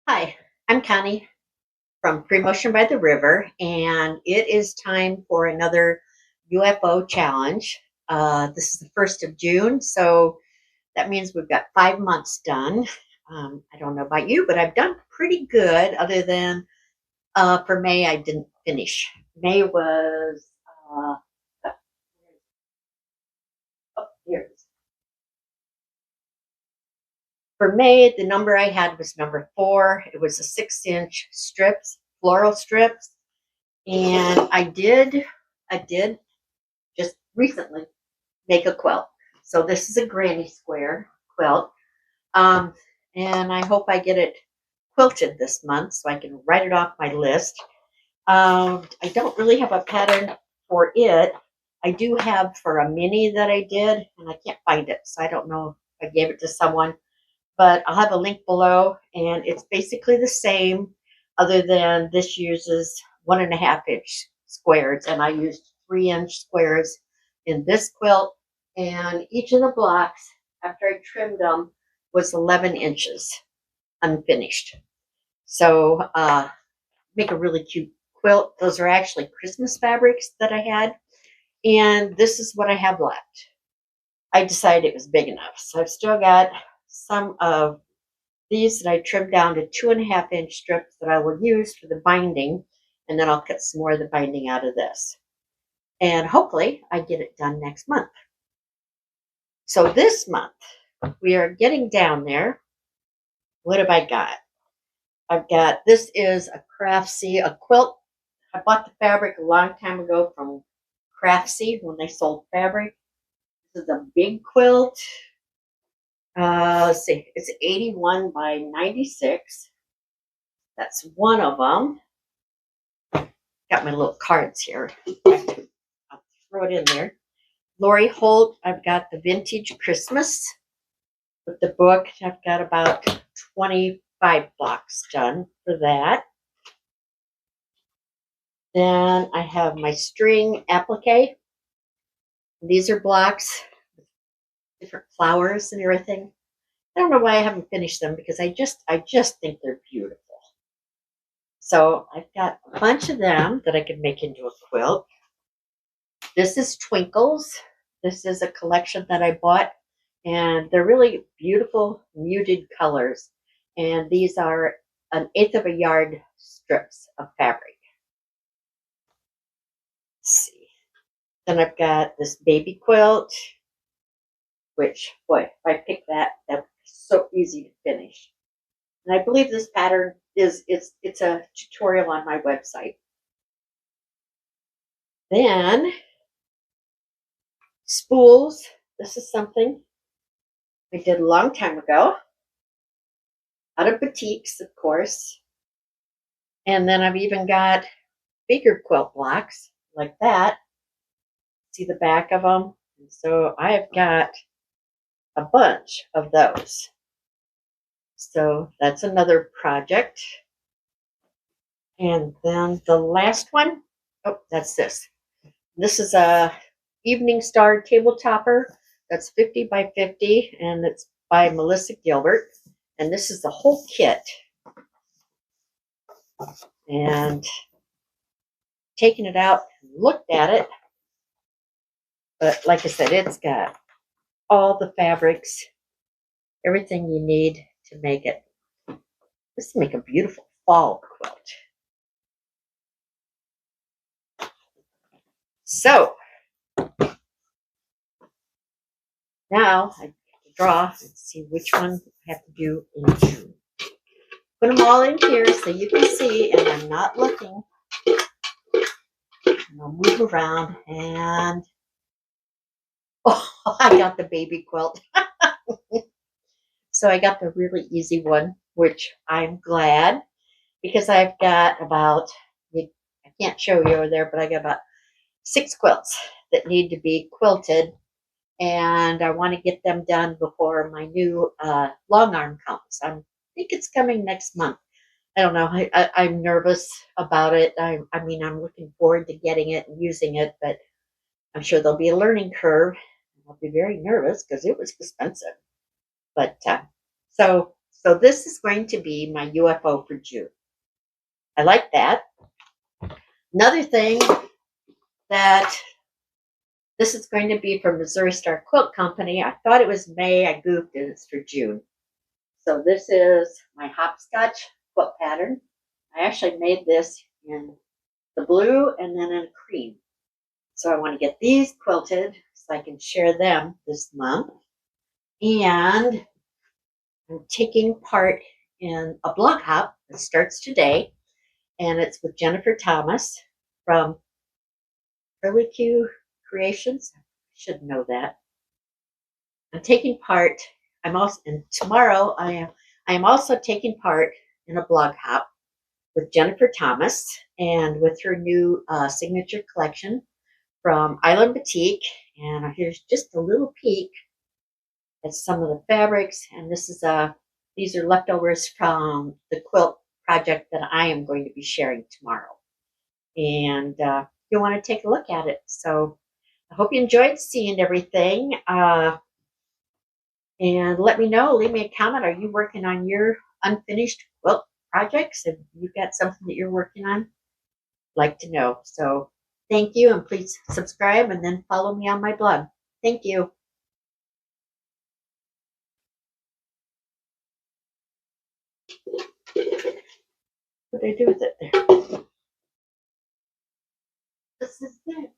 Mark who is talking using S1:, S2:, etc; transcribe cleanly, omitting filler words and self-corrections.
S1: Hi, I'm Connie from Pre-Motion by the River, and it is time for another UFO challenge. This is the 1st of June, so that means we've got 5 months done. I don't know about you, but I've done pretty good, other than for May, I didn't finish. May was, oh, here it is. For May, the number I had was number 4. It was a 6-inch strips, floral strips. And I did just recently make a quilt. So this is a granny square quilt. Um, and I hope I get it quilted this month so I can write it off my list. I don't really have a pattern for it. I do have for a mini that I did, and I can't find it. So I don't know if I gave it to someone, but I'll have a link below, and it's basically the same, other than this uses 1.5-inch squares, and I used 3-inch squares in this quilt, and each of the blocks, after I trimmed them, was 11 inches unfinished. So make a really cute quilt. Those are actually Christmas fabrics that I had, and this is what I have left. I decided it was big enough, so I've still got some of these that I trimmed down to 2.5-inch strips that I will use for the binding, and then I'll cut some more of the binding out of this. And hopefully I get it done next month. So this month, we are getting down there. What have I got? I've got, this is a Craftsy, a quilt. I bought the fabric a long time ago from Craftsy when they sold fabric. This is a big quilt. Let's see, it's 81 by 96. That's one of them. Got my little cards here. I'll throw it in there. Lori Holt, I've got the Vintage Christmas with the book. I've got about 25 blocks done for that. Then I have my string applique. These are blocks with different flowers and everything. I don't know why I haven't finished them, because I just think they're beautiful. So I've got a bunch of them that I could make into a quilt. This is Twinkles. This is a collection that I bought, and they're really beautiful muted colors. And these are 1/8 of a yard strips of fabric. Let's see. Then I've got this baby quilt, which, boy, if I pick that, that's so easy to finish. And I believe this pattern it's a tutorial on my website. Then spools. This is something I did a long time ago, out of batiks, of course. And then I've even got bigger quilt blocks like that. See the back of them? And so I've got a bunch of those. So that's another project. And then the last one, oh, that's this. This is a Evening Star table topper. That's 50 by 50, and it's by Melissa Gilbert. And this is the whole kit. And taking it out, looked at it. But like I said, it's got all the fabrics, everything you need to make it. This will make a beautiful fall quilt. So now I have to draw and see which one I have to do in June. Put them all in here so you can see, and I'm not looking. And I'll move around, and oh, I got the baby quilt. So I got the really easy one, which I'm glad, because I've got about, I can't show you over there, but I got about 6 quilts that need to be quilted, and I want to get them done before my new long arm comes. I think it's coming next month. I don't know. I'm nervous about it. I mean, I'm looking forward to getting it and using it, but I'm sure there'll be a learning curve. I'll be very nervous because it was expensive. But so So this is going to be my UFO for June. I like that. Another thing that this is going to be from Missouri Star Quilt Company. I thought it was May. I goofed and it's for June. So this is my hopscotch quilt pattern. I actually made this in the blue and then in a cream. So I want to get these quilted so I can share them this month. And I'm taking part in a blog hop that starts today. And it's with Jennifer Thomas from Early Q Creations. I should know that. I'm taking part. And tomorrow I am also taking part in a blog hop with Jennifer Thomas and with her new signature collection from Island Boutique. And here's just a little peek at some of the fabrics. And these are leftovers from the quilt project that I am going to be sharing tomorrow. And you'll want to take a look at it. So I hope you enjoyed seeing everything. And let me know, leave me a comment. Are you working on your unfinished quilt projects? If you've got something that you're working on, I'd like to know. So thank you, and please subscribe and then follow me on my blog. Thank you. What did I do with it there? This is it.